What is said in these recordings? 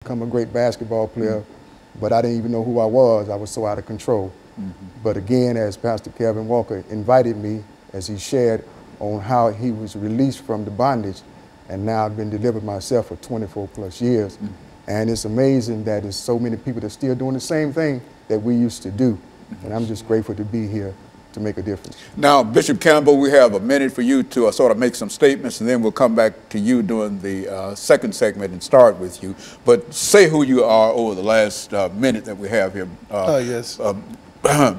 become a great basketball player, but I didn't even know who I was. I was so out of control. But again, as Pastor KWalker invited me, as he shared on how he was released from the bondage, and now I've been delivered myself for 24 plus years. And it's amazing that there's so many people that are still doing the same thing that we used to do. And I'm just grateful to be here to make a difference. Now, Bishop Campbell, we have a minute for you to sort of make some statements, and then we'll come back to you during the second segment and start with you. But say who you are over the last minute that we have here. Yes.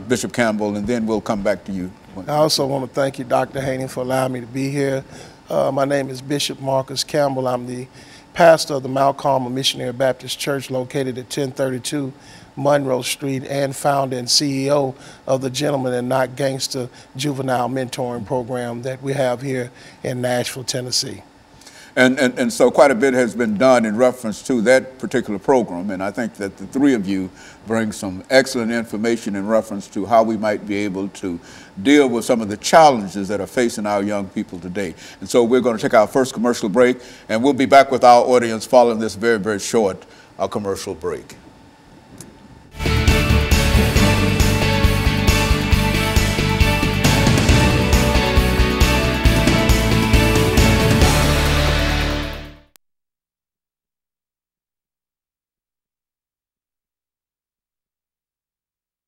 Bishop Campbell, and then we'll come back to you. I also want to thank you, Dr. Haney, for allowing me to be here. My name is Bishop Marcus Campbell. I'm the pastor of the Mount Carmel Missionary Baptist Church located at 1032 Monroe Street, and founder and CEO of the Gentlemen and Not Gangster Juvenile Mentoring Program that we have here in Nashville, Tennessee. And so quite a bit has been done in reference to that particular program, and I think that the three of you bring some excellent information in reference to how we might be able to deal with some of the challenges that are facing our young people today. And so we're going to take our first commercial break, and we'll be back with our audience following this very, very short commercial break.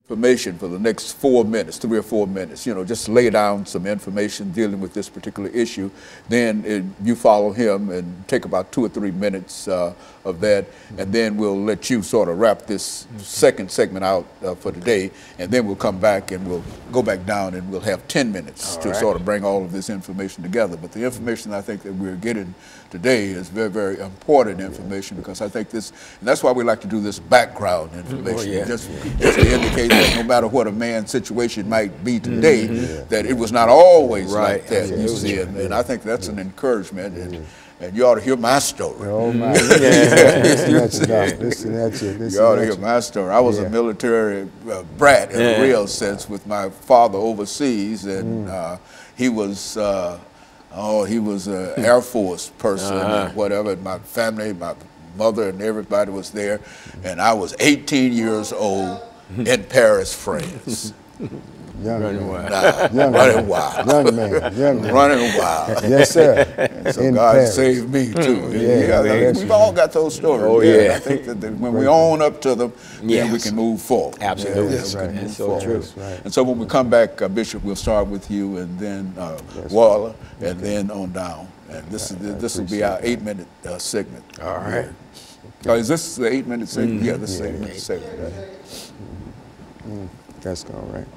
Information for the next 4 minutes, 3 or 4 minutes, you know, just lay down some information dealing with this particular issue. Then you follow him and take about 2 or 3 minutes of that, and then we'll let you sort of wrap this second segment out for today, and then we'll come back and we'll go back down and we'll have 10 minutes to sort of bring all of this information together. But the information I think that we're getting today is very, very important information, because I think this, and that's why we like to do this background information, just to indicate that no matter what a man's situation might be today, that it was not always like that, you see, and I think that's an encouragement, and you ought to hear my story. Oh my! Listen at you. You ought to hear my story. I was a military brat in a real sense, with my father overseas, and he was an Air Force person and whatever. And my family, my mother and everybody was there, and I was 18 years old in Paris, France. Running wild. Running wild. Young man. Running wild. Yes, sir. And so God Paris. saved me too. We've all got those stories. Oh, I think that when we own up to them, then we can move forward. Absolutely. That's so true. And so when we come back, Bishop, we'll start with you, and then Waller, and then on down. And this will be our 8-minute segment. All right. Is this the 8-minute segment? Yeah, this is the 8-minute segment. That's all right.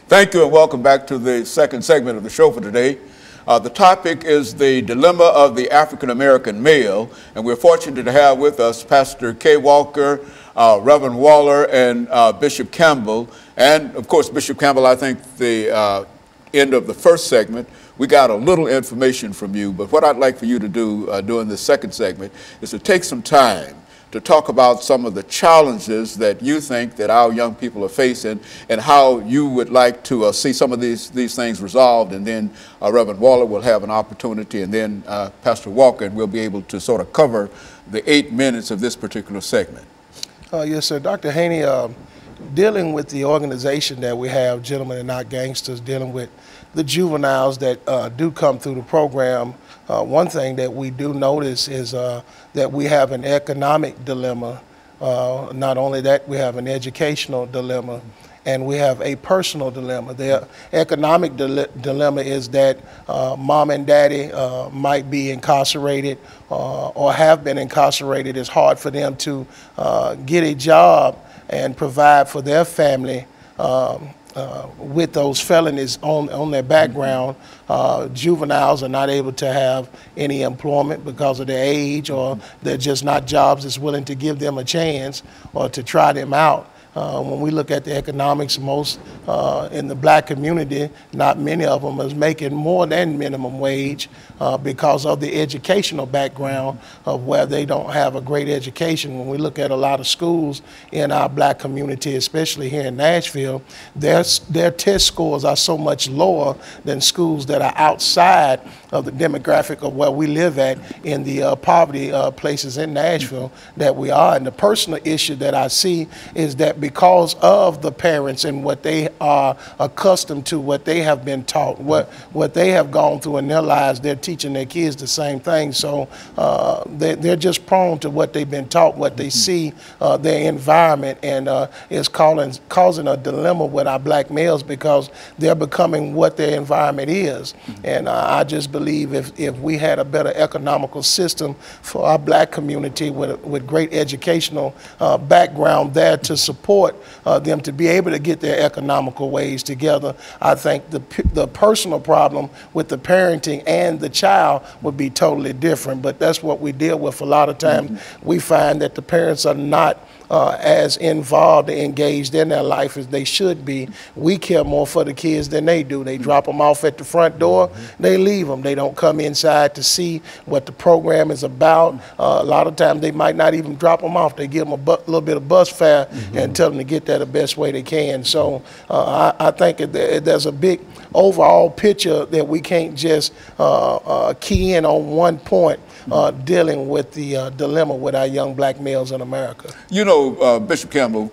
Thank you, and welcome back to the second segment of the show for today. The topic is the dilemma of the African-American male, and we're fortunate to have with us Pastor KWalker, Reverend Waller, and Bishop Campbell. And of course, Bishop Campbell, I think the end of the first segment, we got a little information from you, but what I'd like for you to do during the second segment is to take some time to talk about some of the challenges that you think that our young people are facing, and how you would like to see some of these things resolved. And then Reverend Waller will have an opportunity, and then Pastor Walker, and we'll be able to sort of cover the 8 minutes of this particular segment. Yes, sir. Dr. Haney, dealing with the organization that we have, Gentlemen and Not Gangsters, dealing with the juveniles that do come through the program, one thing that we do notice is that we have an economic dilemma. Not only that, we have an educational dilemma, and we have a personal dilemma. The economic dilemma is that mom and daddy might be incarcerated or have been incarcerated. It's hard for them to get a job and provide for their family with those felonies on their background, juveniles are not able to have any employment because of their age, or they're just not jobs that's willing to give them a chance or to try them out. When we look at the economics, most in the black community, not many of them is making more than minimum wage because of the educational background of where they don't have a great education. When we look at a lot of schools in our black community, especially here in Nashville, their test scores are so much lower than schools that are outside of the demographic of where we live at in the poverty places in Nashville that we are. And the personal issue that I see is that because of the parents and what they are accustomed to, what they have been taught, what they have gone through in their lives, they're teaching their kids the same thing. So they're just prone to what they've been taught, what they see, their environment, and is causing a dilemma with our black males because they're becoming what their environment is. And I just believe if we had a better economical system for our black community with great educational background there to support them to be able to get their economical ways together, I think the personal problem with the parenting and the child would be totally different. But that's what we deal with a lot of times. We find that the parents are not as involved and engaged in their life as they should be. We care more for the kids than they do. They drop them off at the front door, they leave them. They don't come inside to see what the program is about. A lot of times they might not even drop them off. They give them a little bit of bus fare and tell them to get there the best way they can. So I think there's a big overall picture that we can't just key in on one point dealing with the dilemma with our young black males in America. You know, Bishop Campbell,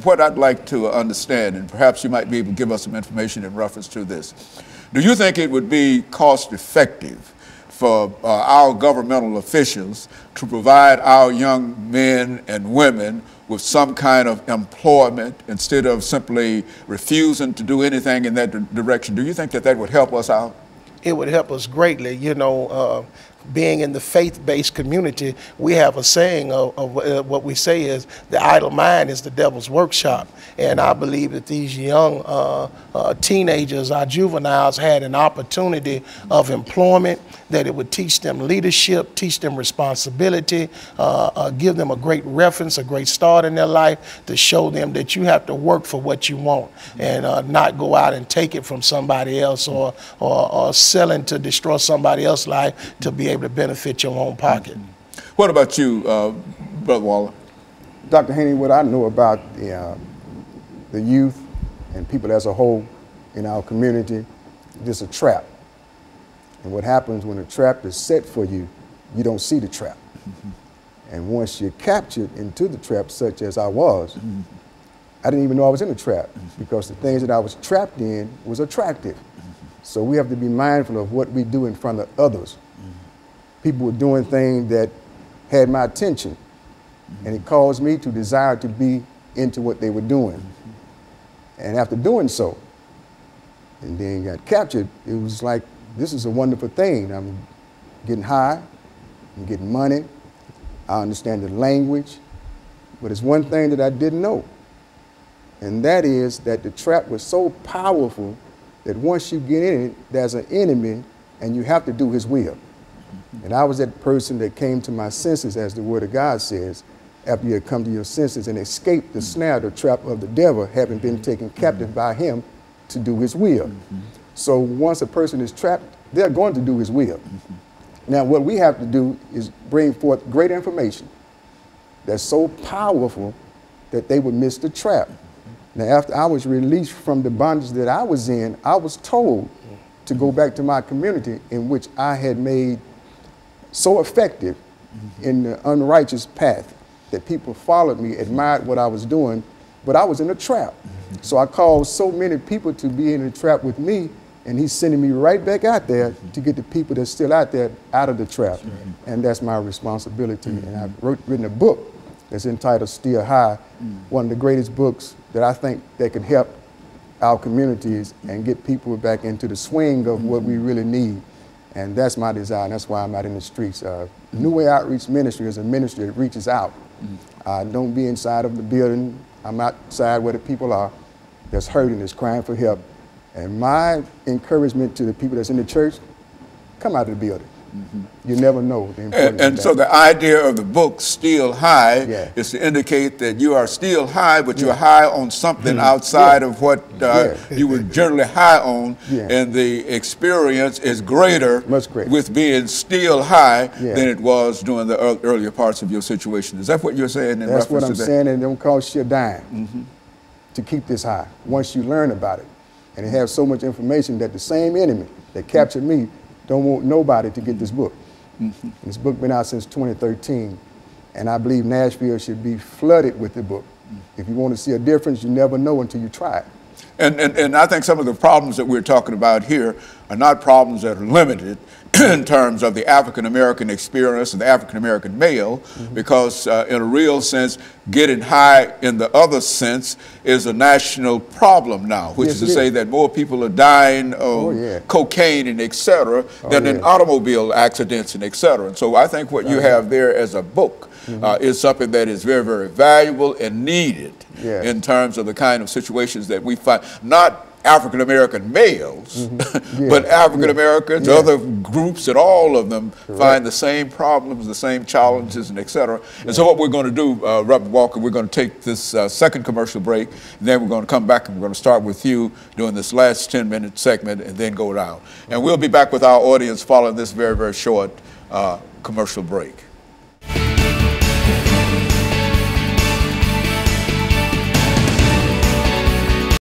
what I'd like to understand, and perhaps you might be able to give us some information in reference to this, do you think it would be cost effective for our governmental officials to provide our young men and women with some kind of employment instead of simply refusing to do anything in that direction? Do you think that would help us out? It would help us greatly. You know, being in the faith-based community, we have a saying of what we say is the idle mind is the devil's workshop. And I believe that these young teenagers, our juveniles, had an opportunity of employment, that it would teach them leadership, teach them responsibility, give them a great reference, a great start in their life, to show them that you have to work for what you want and not go out and take it from somebody else or selling to destroy somebody else's life to be able to benefit your own pocket. What about you, Brother Waller? Dr. Haney, what I know about the youth and people as a whole in our community, it's a trap. And what happens when a trap is set for you, you don't see the trap. And once you're captured into the trap, such as I was, I didn't even know I was in a trap because the things that I was trapped in was attractive. So we have to be mindful of what we do in front of others. People were doing things that had my attention, and it caused me to desire to be into what they were doing. And after doing so, and then got captured, it was like, this is a wonderful thing. I'm getting high, I'm getting money, I understand the language, but it's one thing that I didn't know, and that is that the trap was so powerful that once you get in it, there's an enemy, and you have to do his will. And I was that person that came to my senses, as the Word of God says, after you had come to your senses and escaped the snare, the trap of the devil, having been taken captive by him to do his will. So once a person is trapped, they're going to do his will. Now, what we have to do is bring forth great information that's so powerful that they would miss the trap. Now, after I was released from the bondage that I was in, I was told to go back to my community, in which I had made so effective in the unrighteous path that people followed me, admired what I was doing, but I was in a trap. So I called so many people to be in a trap with me, and he's sending me right back out there to get the people that's still out there out of the trap. And that's my responsibility. And I've written a book that's entitled Still High, one of the greatest books that I think that can help our communities and get people back into the swing of what we really need. And that's my desire, and that's why I'm out in the streets. New Way Outreach Ministry is a ministry that reaches out. Don't be inside of the building. I'm outside where the people are. that's hurting, that's crying for help. And my encouragement to the people that's in the church, come out of the building. You never know the importance And of so the idea of the book, Still High, Yeah. is to indicate that you are still high, but you're high on something outside of what you were generally high on, and the experience is greater, Much greater. with being still high than it was during the earlier parts of your situation. Is that what you're saying in That's what reference I'm to that? saying, and it don't cost you a dime to keep this high once you learn about it. And it has so much information that the same enemy that captured me don't want nobody to get this book. This book been out since 2013, and I believe Nashville should be flooded with the book. If you want to see a difference, you never know until you try it. And I think some of the problems that we're talking about here are not problems that are limited in terms of the African-American experience and the African-American male, because in a real sense, getting high in the other sense is a national problem now, which is to say that more people are dying of cocaine and et cetera than in automobile accidents and et cetera. And so I think what you have there as a book is something that is very, very valuable and needed in terms of the kind of situations that we find, not African-American males, but African-Americans, other groups, and all of them find the same problems, the same challenges, and et cetera. And so what we're going to do, Reverend Walker, we're going to take this second commercial break, and then we're going to come back and we're going to start with you doing this last 10-minute segment and then go down. And we'll be back with our audience following this very, very short commercial break.